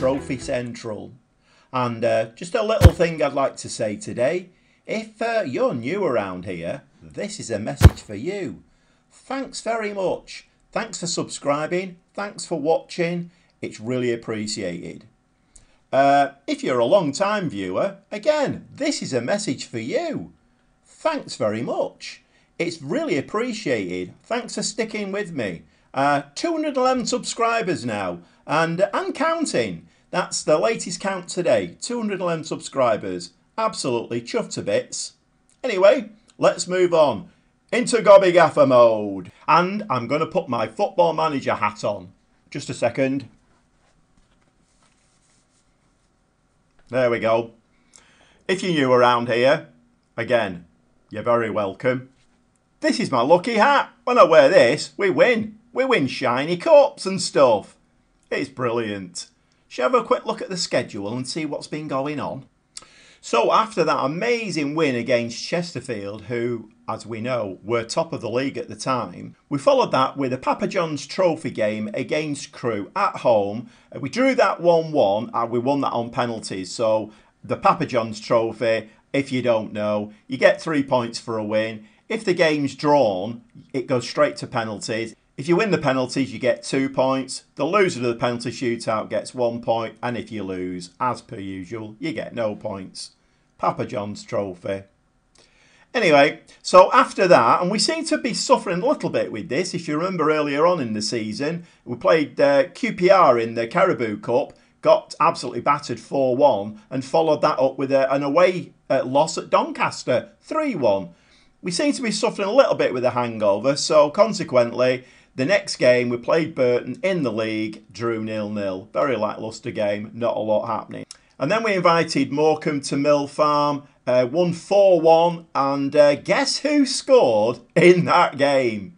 Trophy Central. And just a little thing I'd like to say today. If you're new around here, this is a message for you. Thanks very much. Thanks for subscribing. Thanks for watching. It's really appreciated. If you're a long-time viewer, again, this is a message for you. Thanks very much. It's really appreciated. Thanks for sticking with me. 211 subscribers now, and counting. That's the latest count today. 211 subscribers. Absolutely chuffed to bits. Anyway, let's move on into Gobby Gaffer mode. And I'm going to put my football manager hat on. Just a second. There we go. If you're new around here, again, you're very welcome. This is my lucky hat. When I wear this, we win. We win shiny cups and stuff. It's brilliant. Shall we have a quick look at the schedule and see what's been going on? So after that amazing win against Chesterfield, who, as we know, were top of the league at the time, we followed that with a Papa John's Trophy game against Crewe at home. We drew that 1-1 and we won that on penalties. So the Papa John's Trophy, if you don't know, you get 3 points for a win. If the game's drawn, it goes straight to penalties. If you win the penalties, you get 2 points. The loser of the penalty shootout gets 1 point. And if you lose, as per usual, you get no points. Papa John's Trophy. Anyway, so after that, and we seem to be suffering a little bit with this. If you remember earlier on in the season, we played QPR in the Caribou Cup, got absolutely battered 4-1, and followed that up with an away loss at Doncaster, 3-1. We seem to be suffering a little bit with a hangover, so consequently, the next game we played Burton in the league, drew 0-0. Very lacklustre game, not a lot happening. And then we invited Morecambe to Mill Farm, won 4-1, and guess who scored in that game?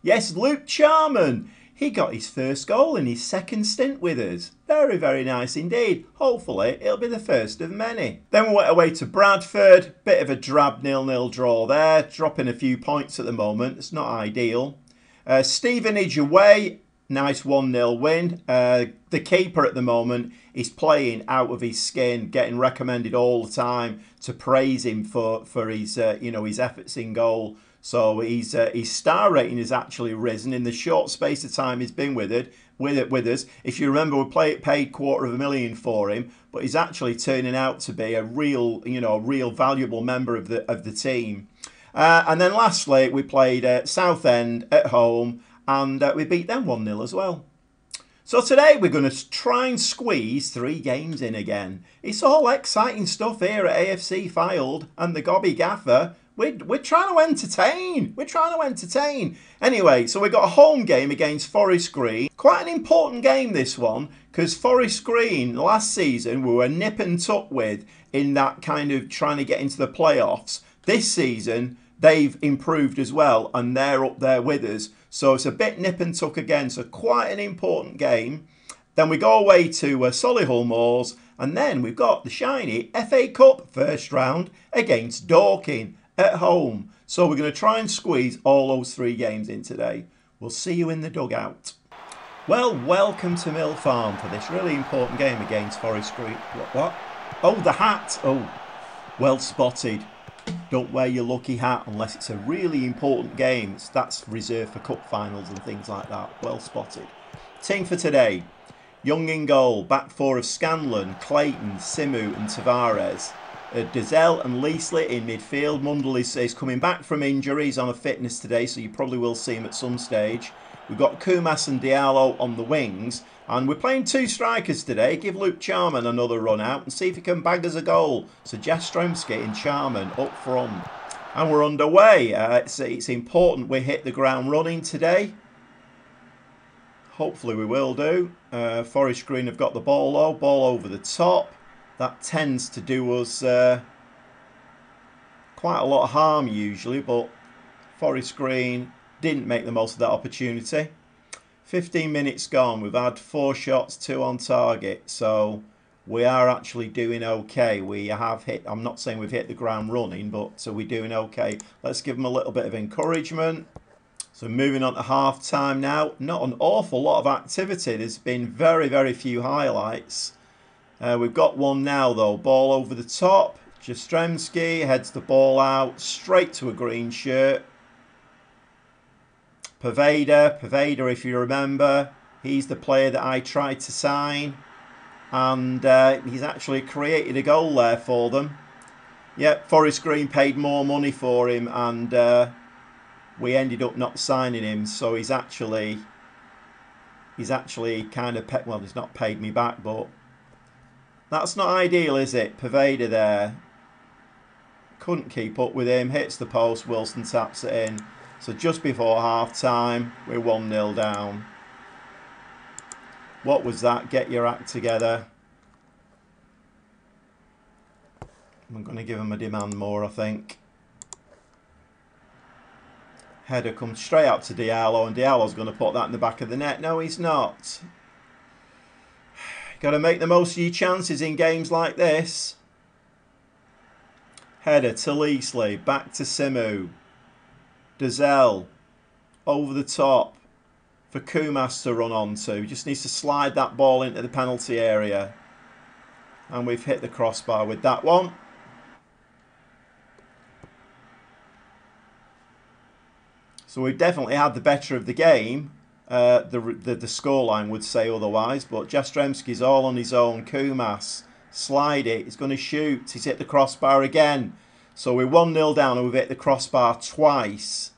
Yes, Luke Charman. He got his first goal in his second stint with us. Very, very nice indeed. Hopefully, it'll be the first of many. Then we went away to Bradford. Bit of a drab 0-0 draw there. Dropping a few points at the moment. It's not ideal. Stevenage away. Nice 1-0 win. The keeper at the moment is playing out of his skin. Getting recommended all the time to praise him for his his efforts in goal. So his star rating has actually risen in the short space of time he's been with us. If you remember, we paid $250,000 for him, but he's actually turning out to be a real valuable member of the team. And then lastly, we played Southend at home, and we beat them 1-0 as well. So today we're going to try and squeeze 3 games in again. It's all exciting stuff here at AFC Fylde and the Gobby Gaffer. We're trying to entertain. We're trying to entertain. Anyway, so we've got a home game against Forest Green. Quite an important game, this one, because Forest Green last season we were nip and tuck with in that kind of trying to get into the playoffs. This season, they've improved as well, and they're up there with us. So it's a bit nip and tuck again. So quite an important game. Then we go away to Solihull Moors, and then we've got the shiny FA Cup first round against Dorking at home. So we're going to try and squeeze all those 3 games in today. We'll see you in the dugout. Well, welcome to Mill Farm for this really important game against Forest Green. What? Oh, the hat. Oh, well spotted. Don't wear your lucky hat unless it's a really important game. That's reserved for cup finals and things like that. Well spotted. Team for today. Young in goal. Back 4 of Scanlon, Clayton, Simu and Tavares. Dazelle and Leasley in midfield. Mundell is coming back from injuries on a fitness today, so you probably will see him at some stage. We've got Kumas and Diallo on the wings. And we're playing 2 strikers today. Give Luke Charman another run out and see if he can bag us a goal. So Jastromski and Charman up front. And we're underway. It's important we hit the ground running today. Hopefully we will do. Forest Green have got the ball though. Ball over the top. That tends to do us quite a lot of harm usually, but Forest Green didn't make the most of that opportunity. 15 minutes gone. We've had 4 shots, 2 on target, so we are actually doing okay. We have hit, I'm not saying we've hit the ground running, but so we're doing okay. Let's give them a little bit of encouragement. So moving on to half time now. Not an awful lot of activity. There's been very, very few highlights. We've got one now though. Ball over the top. Jastrzemski heads the ball out straight to a green shirt. Poveda, if you remember, he's the player that I tried to sign, and he's actually created a goal there for them. Yep, Forest Green paid more money for him, and we ended up not signing him. So he's actually kind of well, he's not paid me back, but that's not ideal, is it? Poveda there couldn't keep up with him. Hits the post. Wilson taps it in. So just before half-time, we're 1-0 down. What was that? Get your act together. I'm going to give him a demand more, I think. Header comes straight out to Diallo, and Diallo's going to put that in the back of the net. No, he's not. Got to make the most of your chances in games like this. Header to Leasley, back to Simu. Dazelle over the top for Kumas to run onto. Just needs to slide that ball into the penalty area. And we've hit the crossbar with that one. So we've definitely had the better of the game. The scoreline would say otherwise. But Jastrzemski's all on his own. Kumas, slide it. He's going to shoot. He's hit the crossbar again. So we're 1-0 down and we've hit the crossbar twice.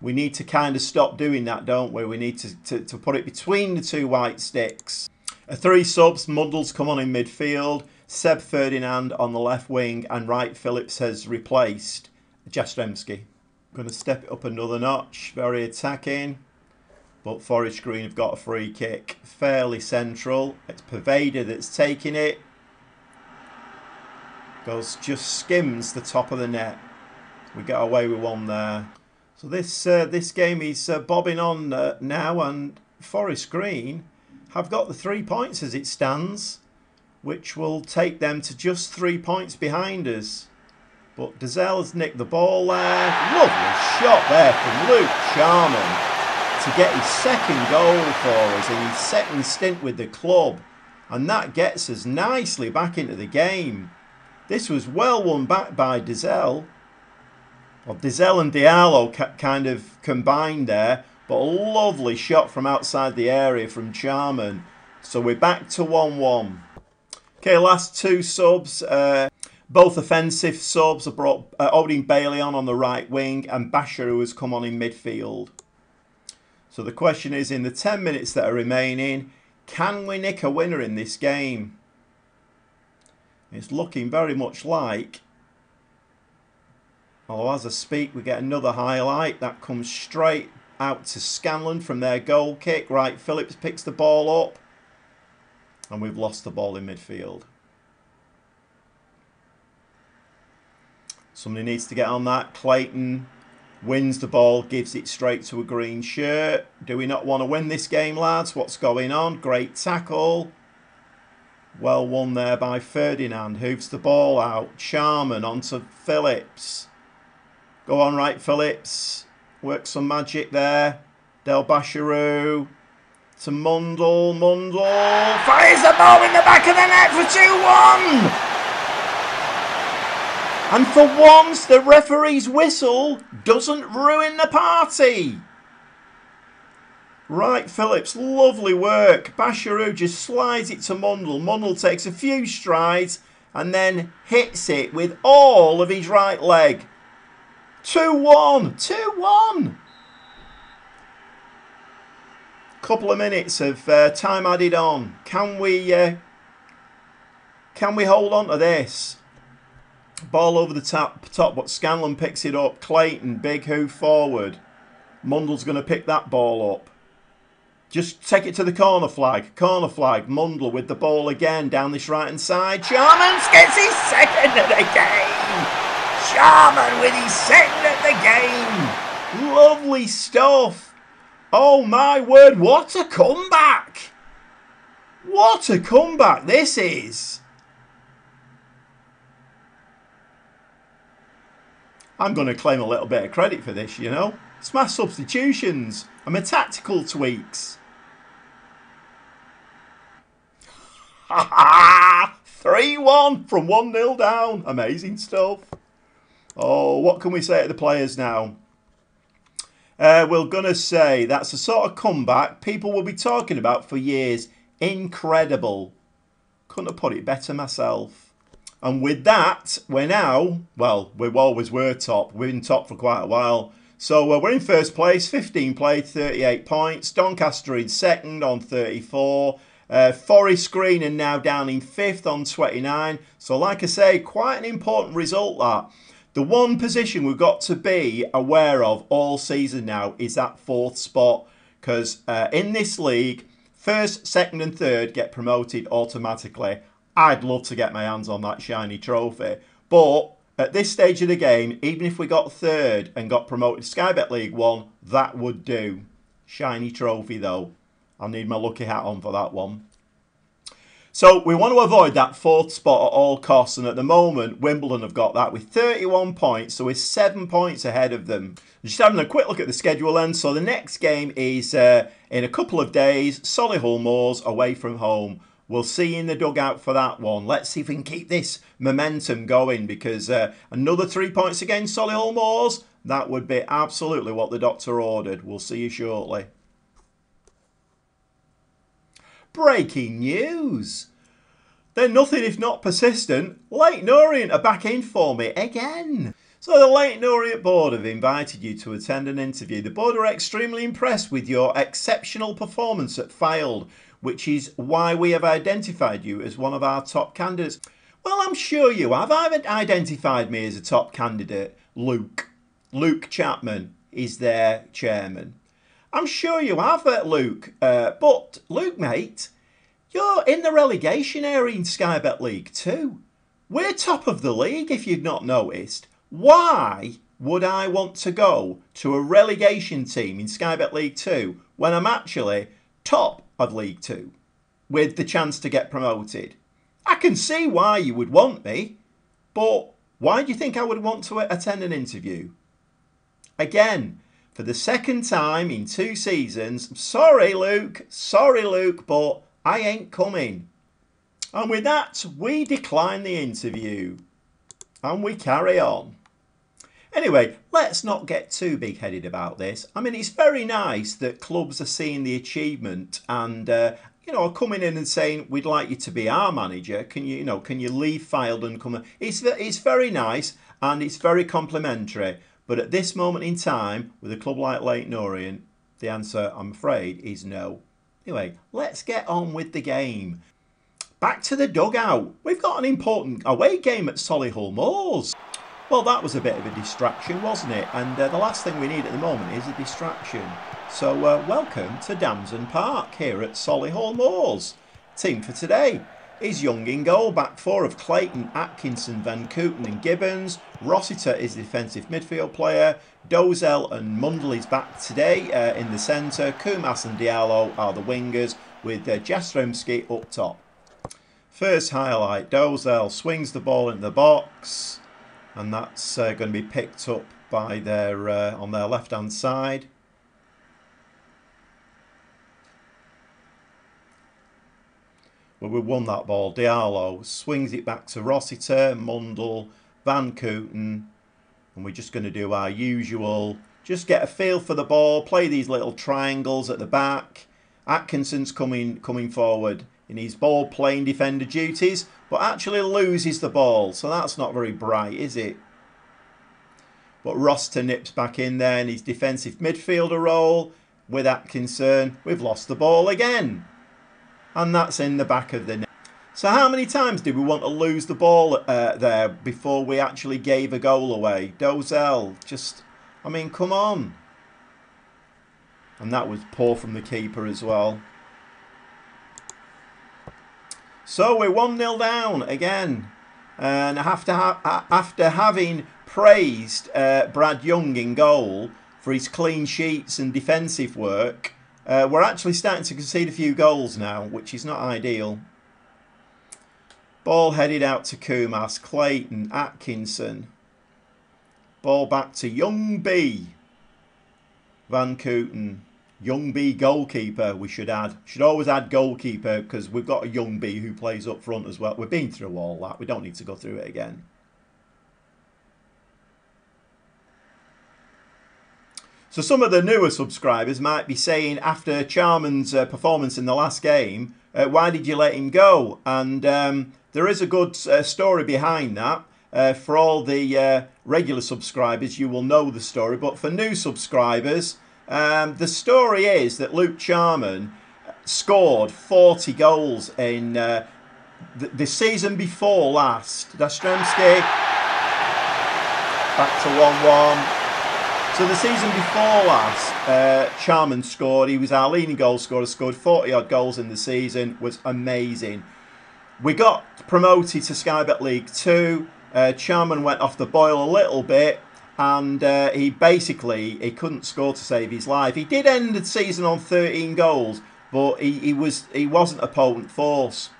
We need to kind of stop doing that, don't we? We need to put it between the two white sticks. 3 subs. Mundle's come on in midfield. Seb Ferdinand on the left wing. And Wright Phillips has replaced Jastrzemski. Going to step it up another notch. Very attacking. But Forest Green have got a free kick. Fairly central. It's Poveda that's taking it. Just skims the top of the net. We get away with one there. So this game is bobbing on now, and Forest Green have got the 3 points as it stands, which will take them to just 3 points behind us. But Dazelle has nicked the ball there. Lovely shot there from Luke Sharman to get his second goal for us in his second stint with the club, and that gets us nicely back into the game. This was well won back by Dazelle. Well, Dazelle and Diallo kind of combined there, but a lovely shot from outside the area from Charman. So we're back to 1-1. Okay, last 2 subs. Both offensive subs have brought Odin Bailey on the right wing, and Basher, who has come on in midfield. So the question is, in the 10 minutes that are remaining, can we nick a winner in this game? It's looking very much like, although as I speak we get another highlight that comes straight out to Scanlon from their goal kick. Wright Phillips picks the ball up, and we've lost the ball in midfield. Somebody needs to get on that. Clayton wins the ball, gives it straight to a green shirt. Do we not want to win this game, lads? What's going on? Great tackle. Well won there by Ferdinand. Hooves the ball out. Charman onto Phillips. Go on, Wright Phillips. Work some magic there. Del Basharoo to Mundle. Mundle fires the ball in the back of the net for 2-1. And for once, the referee's whistle doesn't ruin the party. Wright Phillips, lovely work. Basharoo just slides it to Mundle. Mundle takes a few strides and then hits it with all of his right leg. 2-1. 2-1. Couple of minutes of time added on. Can we hold on to this? Ball over the top, but Scanlon picks it up. Clayton, big hoof forward. Mundle's going to pick that ball up. Just take it to the corner flag. Corner flag. Mundle with the ball again down this right-hand side. Sharman gets his second of the game. Sharman with his second of the game. Lovely stuff. Oh my word, what a comeback. What a comeback this is. I'm going to claim a little bit of credit for this, you know. It's my substitutions and my tactical tweaks. 3-1 from 1-0 down. Amazing stuff. Oh, what can we say to the players now? We're going to say that's a sort of comeback people will be talking about for years. Incredible. Couldn't have put it better myself. And with that, we're now, well, we always were top. We've been top for quite a while. So we're in first place, 15 played, 38 points. Doncaster in second on 34. Forest Green are now down in fifth on 29. So like I say, quite an important result that. The one position we've got to be aware of all season now is that fourth spot. Because in this league, first, second and third get promoted automatically. I'd love to get my hands on that shiny trophy. But at this stage of the game, even if we got third and got promoted to Sky Bet League 1, that would do. Shiny trophy though. I'll need my lucky hat on for that one. So we want to avoid that fourth spot at all costs. And at the moment, Wimbledon have got that with 31 points. So we're 7 points ahead of them. Just having a quick look at the schedule then. So the next game is in a couple of days. Solihull Moors away from home. We'll see you in the dugout for that one. Let's see if we can keep this momentum going. Because another 3 points against Solihull Moors. That would be absolutely what the doctor ordered. We'll see you shortly. Breaking news. They're nothing if not persistent. Leyton Orient are back in for me again. So the Leyton Orient board have invited you to attend an interview. The board are extremely impressed with your exceptional performance at Fylde, which is why we have identified you as one of our top candidates. Well, I'm sure you have. I've identified me as a top candidate. Luke Chapman is their chairman. I'm sure you have, Luke. But, Luke, mate, you're in the relegation area in Sky Bet League 2. We're top of the league, if you've not noticed. Why would I want to go to a relegation team in Sky Bet League 2 when I'm actually top of League 2 with the chance to get promoted? I can see why you would want me, but why do you think I would want to attend an interview? Again, for the second time in 2 seasons, sorry Luke, but I ain't coming. And with that, we decline the interview. And we carry on. Anyway, let's not get too big-headed about this. I mean, it's very nice that clubs are seeing the achievement and, you know, are coming in and saying, we'd like you to be our manager. Can you leave Fylde and come? It's very nice and it's very complimentary. But at this moment in time, with a club like Leyton Orient, the answer, I'm afraid, is no. Anyway, let's get on with the game. Back to the dugout. We've got an important away game at Solihull Moors. Well, that was a bit of a distraction, wasn't it? And the last thing we need at the moment is a distraction. So welcome to Damson Park here at Solihull Moors. Team for today is Young in goal, back four of Clayton, Atkinson, Van Kooten and Gibbons. Rossiter is the defensive midfield player. Dozel and Mundell is back today in the centre. Kumas and Diallo are the wingers with Jastrzemski up top. First highlight, Dozel swings the ball in the box and that's going to be picked up by their on their left hand side. Well, we won that ball. Diallo swings it back to Rossiter, Mundell, Van Kooten, and we're just going to do our usual, just get a feel for the ball, play these little triangles at the back. Atkinson's coming forward in his ball playing defender duties, but actually loses the ball, so that's not very bright, is it? But Rossiter nips back in there in his defensive midfielder role with Atkinson. We've lost the ball again. And that's in the back of the net. So how many times did we want to lose the ball there before we actually gave a goal away? Dozel, just, I mean, come on. And that was poor from the keeper as well. So we're 1-0 down again. And after having praised Brad Young in goal for his clean sheets and defensive work, we're actually starting to concede a few goals now, which is not ideal. Ball headed out to Kumas, Clayton, Atkinson. Ball back to Young B. Van Kooten. Young B goalkeeper, we should add. Should always add goalkeeper because we've got a young B who plays up front as well. We've been through all that. We don't need to go through it again. So some of the newer subscribers might be saying after Charman's performance in the last game, why did you let him go? And there is a good story behind that. For all the regular subscribers, you will know the story. But for new subscribers, the story is that Luke Charman scored 40 goals in the season before last. Dastremski back to 1-1. So the season before last, Charman scored. He was our leading goal scorer, scored 40-odd goals in the season. Was amazing. We got promoted to Sky Bet League 2. Charman went off the boil a little bit, and he couldn't score to save his life. He did end the season on 13 goals, but he wasn't a potent force.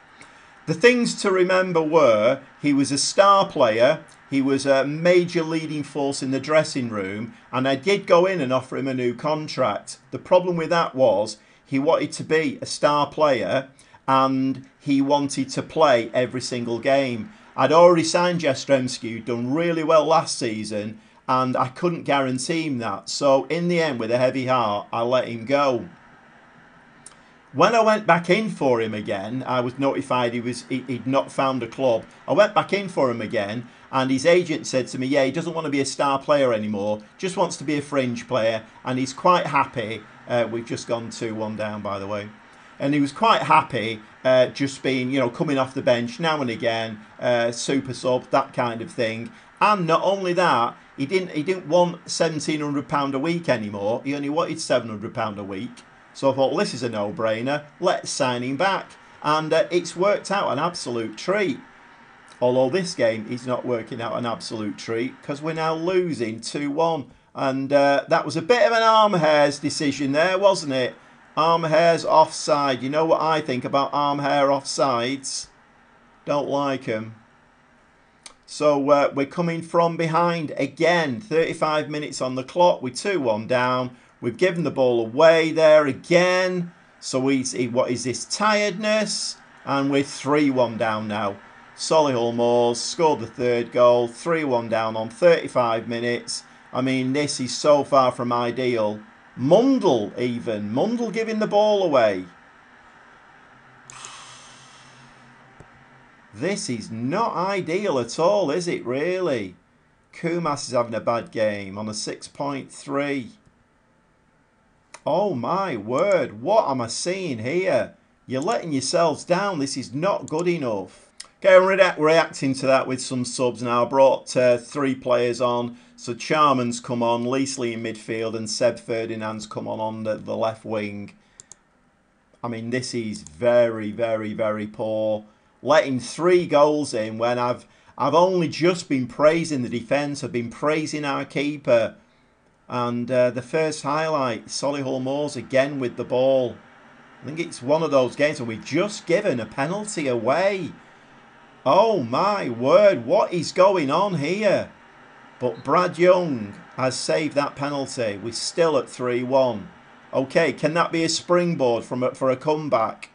The things to remember were he was a star player. He was a major leading force in the dressing room, and I did go in and offer him a new contract. The problem with that was he wanted to be a star player and he wanted to play every single game. I'd already signed Jastremski, who'd done really well last season, and I couldn't guarantee him that. So in the end, with a heavy heart, I let him go. When I went back in for him again, I was notified he'd not found a club. I went back in for him again, and his agent said to me, yeah, he doesn't want to be a star player anymore, just wants to be a fringe player, and he's quite happy. We've just gone 2-1 down, by the way. And he was quite happy just being, coming off the bench now and again, super sub, that kind of thing. And not only that, he didn't want £1,700 a week anymore. He only wanted £700 a week. So I thought, well, this is a no-brainer. Let's sign him back. And it's worked out an absolute treat. Although this game is not working out an absolute treat because we're now losing 2-1. And that was a bit of an arm-hairs decision there, wasn't it? Arm-hairs offside. You know what I think about arm-hair offsides? Don't like them. So we're coming from behind again. 35 minutes on the clock. We're 2-1 down. We've given the ball away there again. So what is this? Tiredness. And we're 3-1 down now. Solihull Moors scored the third goal. 3-1 down on 35 minutes. I mean, this is so far from ideal. Mundle even. Mundle giving the ball away. This is not ideal at all, is it really? Kumas is having a bad game on a 6.3. Oh my word, what am I seeing here? You're letting yourselves down. This is not good enough. Okay, I'm reacting to that with some subs now. I brought 3 players on. So Charman's come on, Leesley in midfield, and Seb Ferdinand's come on the left wing. I mean, this is very, very, very poor. Letting 3 goals in when I've only just been praising the defence. I've been praising our keeper. And the first highlight, Solihull Moors again with the ball. I think it's one of those games where we've just given a penalty away. Oh my word, what is going on here? But Brad Young has saved that penalty. We're still at 3-1. Okay, can that be a springboard for a comeback?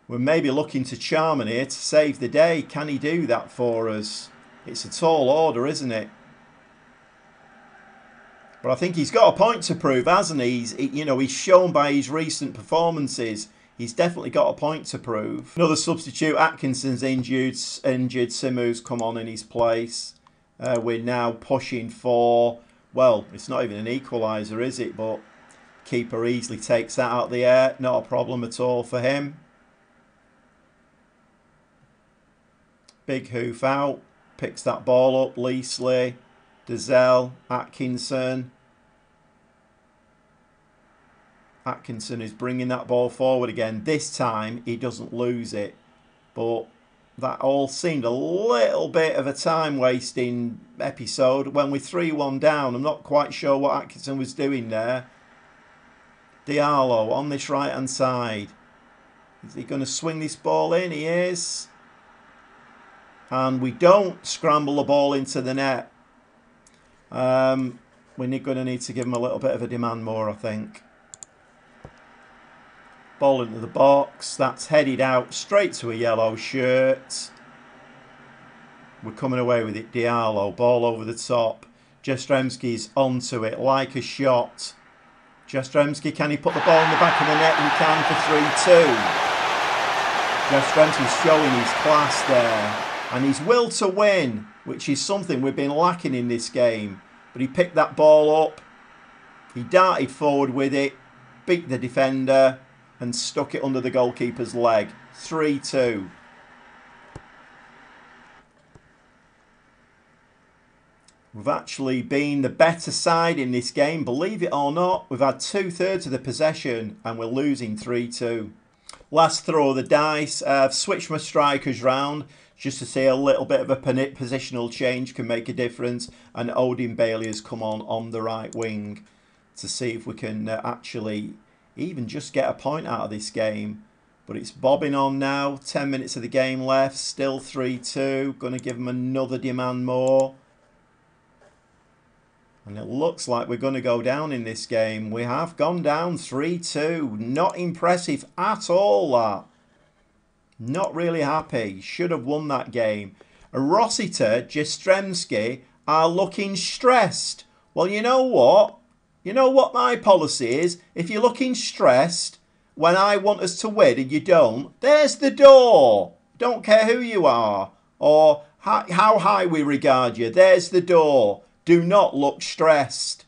We're maybe looking to Charman here to save the day. Can he do that for us? It's a tall order, isn't it? But I think he's got a point to prove, hasn't he? He's shown by his recent performances. He's definitely got a point to prove. Another substitute, Atkinson's injured. Simu's come on in his place. We're now pushing for, well, it's not even an equaliser, is it? But keeper easily takes that out of the air. Not a problem at all for him. Big hoof out. Picks that ball up. Leesley, Dazelle, Atkinson. Atkinson is bringing that ball forward again. This time he doesn't lose it. But that all seemed a little bit of a time wasting episode when we're 3-1 down. I'm not quite sure what Atkinson was doing there. Diallo on this right hand side. Is he going to swing this ball in? He is. And we don't scramble the ball into the net. We're going to need to give him a little bit of a demand more, I think. Ball into the box. That's headed out straight to a yellow shirt. We're coming away with it. Diallo, ball over the top. Jastrzemski's onto it like a shot. Jastrzemski, can he put the ball in the back of the net? He can for 3-2. Jastrzemski's showing his class there. And his will to win, which is something we've been lacking in this game. But he picked that ball up. He darted forward with it. Beat the defender. And stuck it under the goalkeeper's leg. 3-2. We've actually been the better side in this game, believe it or not. We've had 2/3 of the possession and we're losing 3-2. Last throw of the dice. I've switched my strikers round just to see a little bit of a positional change can make a difference. And Odin Bailey has come on the right wing to see if we can actually even just get a point out of this game. But it's bobbing on now. 10 minutes of the game left. Still 3-2. Going to give them another demand more. And it looks like we're going to go down in this game. We have gone down 3-2. Not impressive at all, that. Not really happy. Should have won that game. Rossiter, Jastrzemski are looking stressed. Well, you know what? You know what my policy is? If you're looking stressed when I want us to win and you don't, there's the door. Don't care who you are or how high we regard you. There's the door. Do not look stressed.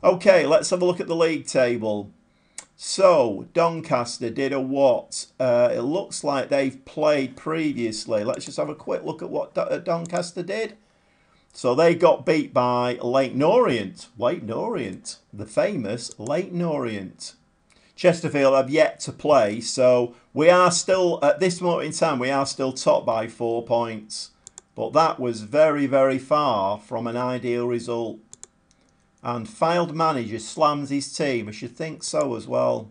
Okay, let's have a look at the league table. So, Doncaster did a what? It looks like they've played previously. Let's just have a quick look at what Doncaster did. So, they got beat by Leyton Orient. Leyton Orient. The famous Leyton Orient. Chesterfield have yet to play. So, we are still, at this moment in time, we are still top by 4 points. But that was very, very far from an ideal result. And Fylde manager slams his team. I should think so as well.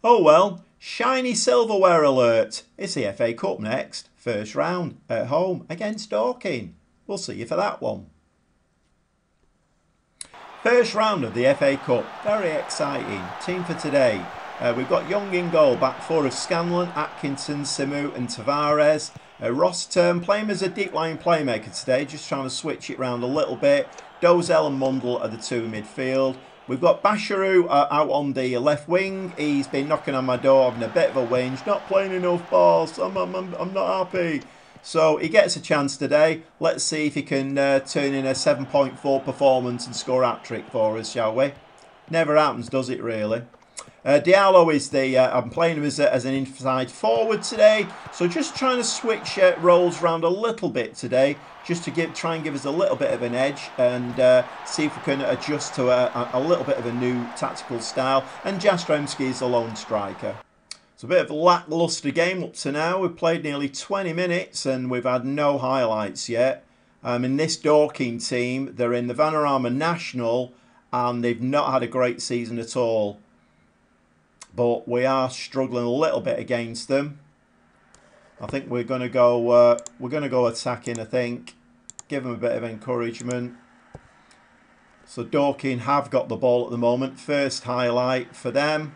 Oh well, shiny silverware alert. It's the FA Cup next. First round at home against Dorking. We'll see you for that one. First round of the FA Cup. Very exciting. Team for today. We've got Young in goal. Back four of Scanlon, Atkinson, Simu and Tavares. Rossiter playing as a deep line playmaker today. Just trying to switch it around a little bit. Dozel and Mundle are the two in midfield. We've got Basharu out on the left wing. He's been knocking on my door, having a bit of a whinge. Not playing enough balls. I'm not happy. So he gets a chance today. Let's see if he can turn in a 7.4 performance and score a hat-trick for us, shall we? Never happens, does it really? Diallo is the, I'm playing him as an inside forward today. So just trying to switch roles around a little bit today. Just to try and give us a little bit of an edge. And see if we can adjust to a little bit of a new tactical style. And Jastrzemski is the lone striker. It's a bit of a lacklustre game up to now. We've played nearly 20 minutes and we've had no highlights yet. In this Dorking team, they're in the Vanarama National. And they've not had a great season at all. But we are struggling a little bit against them. I think we're going to go attacking. I think, give them a bit of encouragement. So Dorking have got the ball at the moment. First highlight for them.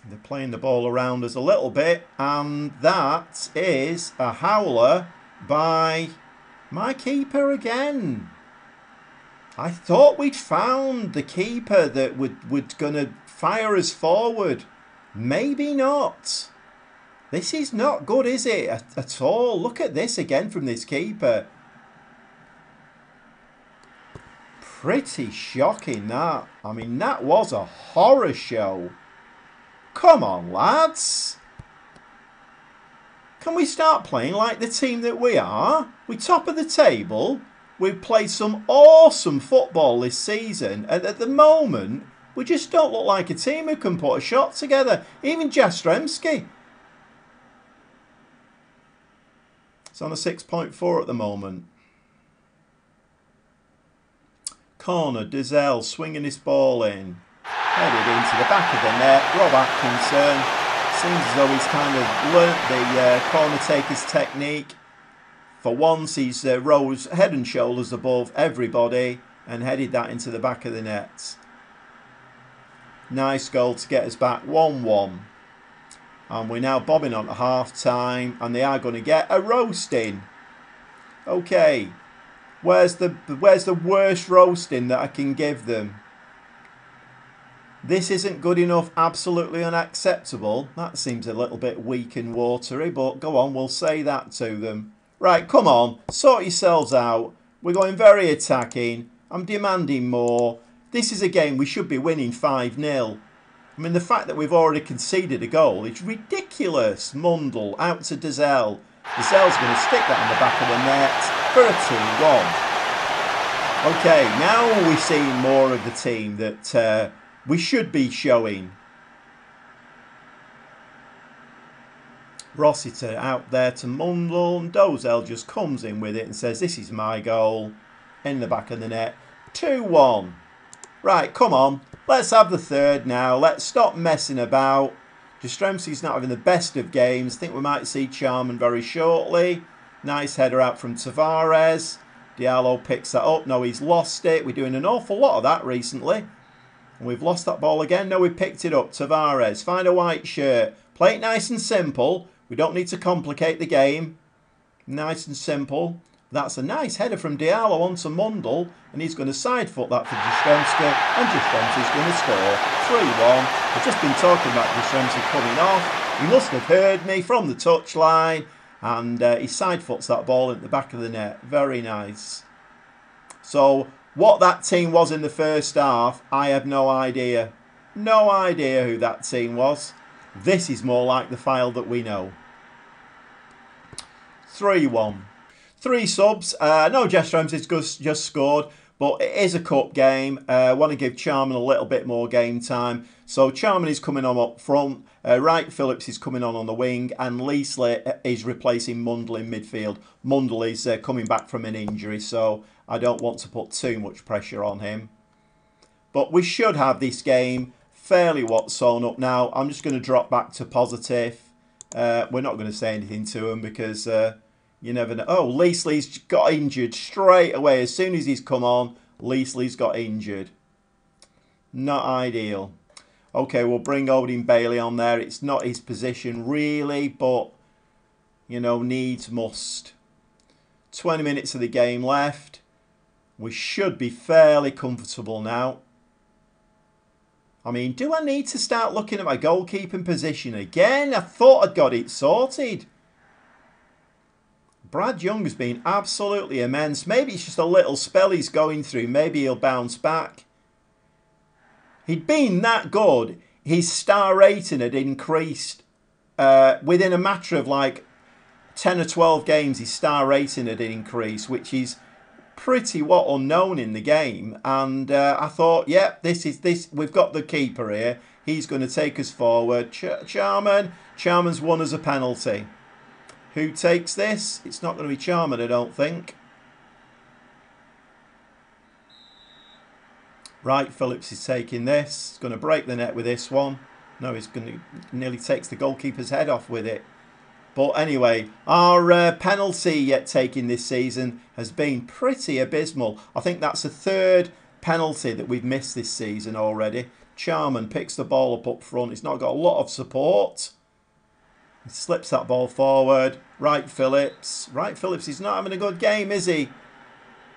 They're playing the ball around us a little bit, and that is a howler by my keeper again. I thought we'd found the keeper that would gonna fire us forward. Maybe not. This is not good, is it? At all. Look at this again from this keeper. Pretty shocking, that. I mean, that was a horror show. Come on, lads. Can we start playing like the team that we are? We're top of the table. We've played some awesome football this season. And at the moment, we just don't look like a team who can put a shot together. Even Jastrzemski. It's on a 6.4 at the moment. Corner, Dizel swinging his ball in. Headed into the back of the net. Rob Atkinson. Seems as though he's kind of learnt the corner taker's technique. For once, he's rose head and shoulders above everybody and headed that into the back of the net. Nice goal to get us back 1-1. And we're now bobbing on to half time, and they are going to get a roasting. Okay, where's the worst roasting that I can give them? This isn't good enough, absolutely unacceptable. That seems a little bit weak and watery, but go on, we'll say that to them. Right, come on, sort yourselves out. We're going very attacking. I'm demanding more. This is a game we should be winning 5-0. I mean, the fact that we've already conceded a goal is ridiculous. Mundle out to Dazelle. Dazelle's going to stick that in the back of the net for a 2-1. Okay, now we're seeing more of the team that we should be showing. Rossiter out there to Mundle, and Dozell just comes in with it and says, this is my goal. In the back of the net. 2-1. Right, come on. Let's have the third now. Let's stop messing about. Jastrzemski's not having the best of games. I think we might see Charman very shortly. Nice header out from Tavares. Diallo picks that up. No, he's lost it. We're doing an awful lot of that recently. And we've lost that ball again. No, we picked it up. Tavares, find a white shirt. Play it nice and simple. We don't need to complicate the game. Nice and simple. That's a nice header from Diallo onto Mundle, and he's going to side foot that for Jastrzemski, and Jastrzemski's going to score 3-1. I've just been talking about Jastrzemski coming off. He must have heard me from the touchline, and he side foots that ball into the back of the net. Very nice. So what that team was in the first half, I have no idea. No idea who that team was. This is more like the file that we know. 3-1. 3 subs. No, Jastrzemski's just scored, but it is a cup game. I want to give Charman a little bit more game time. So Charman is coming on up front. Wright Phillips is coming on the wing, and Leesley is replacing Mundle in midfield. Mundle is coming back from an injury, so I don't want to put too much pressure on him. But we should have this game fairly sewn up now. I'm just going to drop back to positive. We're not going to say anything to him because you never know. Oh, Leesley's got injured straight away. As soon as he's come on, Leesley's got injured. Not ideal. Okay, we'll bring Odin Bailey on there. It's not his position really, but, you know, needs must. 20 minutes of the game left. We should be fairly comfortable now. I mean, do I need to start looking at my goalkeeping position again? I thought I'd got it sorted. Brad Young has been absolutely immense. Maybe it's just a little spell he's going through. Maybe he'll bounce back. He'd been that good. His star rating had increased within a matter of like 10 or 12 games. His star rating had increased, which is pretty unknown in the game. And I thought, yep, this. We've got the keeper here. He's going to take us forward. Charman's won as a penalty. Who takes this? It's not going to be Charman, I don't think. Right, Phillips is taking this. He's going to break the net with this one. No, he's going to nearly takes the goalkeeper's head off with it. But anyway, our penalty yet taken this season has been pretty abysmal. I think that's the 3rd penalty that we've missed this season already. Charman picks the ball up front. He's not got a lot of support. He slips that ball forward. Wright Phillips. Wright Phillips is not having a good game, is he?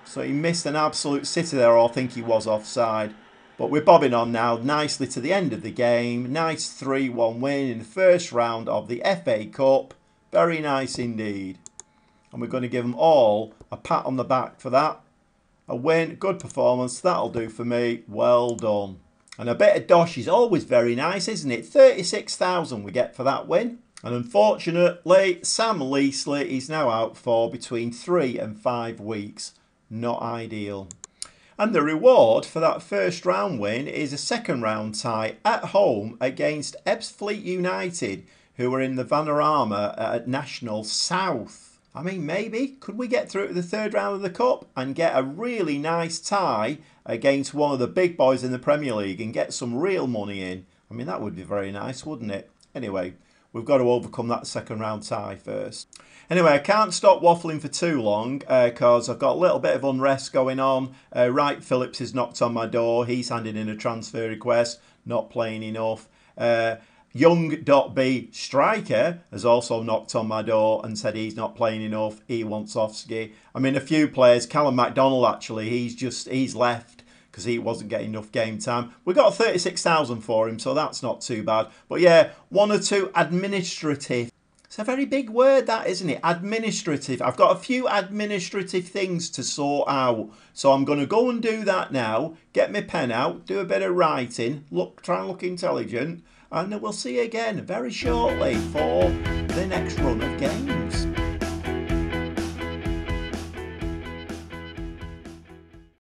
So he missed an absolute sitter there, or I think he was offside. But we're bobbing on now nicely to the end of the game. Nice 3-1 win in the first round of the FA Cup. Very nice indeed. And we're going to give them all a pat on the back for that. A win, good performance. That'll do for me. Well done. And a bit of dosh is always very nice, isn't it? 36,000 we get for that win. And unfortunately, Sam Leesley is now out for between 3 and 5 weeks. Not ideal. And the reward for that first round win is a second round tie at home against Ebbsfleet United, who are in the Vanarama at National South. I mean, maybe could we get through to the 3rd round of the Cup and get a really nice tie against one of the big boys in the Premier League and get some real money in? I mean, that would be very nice, wouldn't it? Anyway, we've got to overcome that second round tie first. Anyway, I can't stop waffling for too long because I've got a little bit of unrest going on. Wright Phillips has knocked on my door. He's handed in a transfer request, not playing enough. Young.B striker has also knocked on my door and said he's not playing enough. He wants Ofsky. I mean, a few players. Callum MacDonald, actually, he's left because he wasn't getting enough game time. We got 36,000 for him, so that's not too bad. But yeah, one or two administrative. It's a very big word, that, isn't it? Administrative. I've got a few administrative things to sort out. So I'm going to go and do that now. Get my pen out. Do a bit of writing. Try and look intelligent. And we'll see you again very shortly for the next run of games.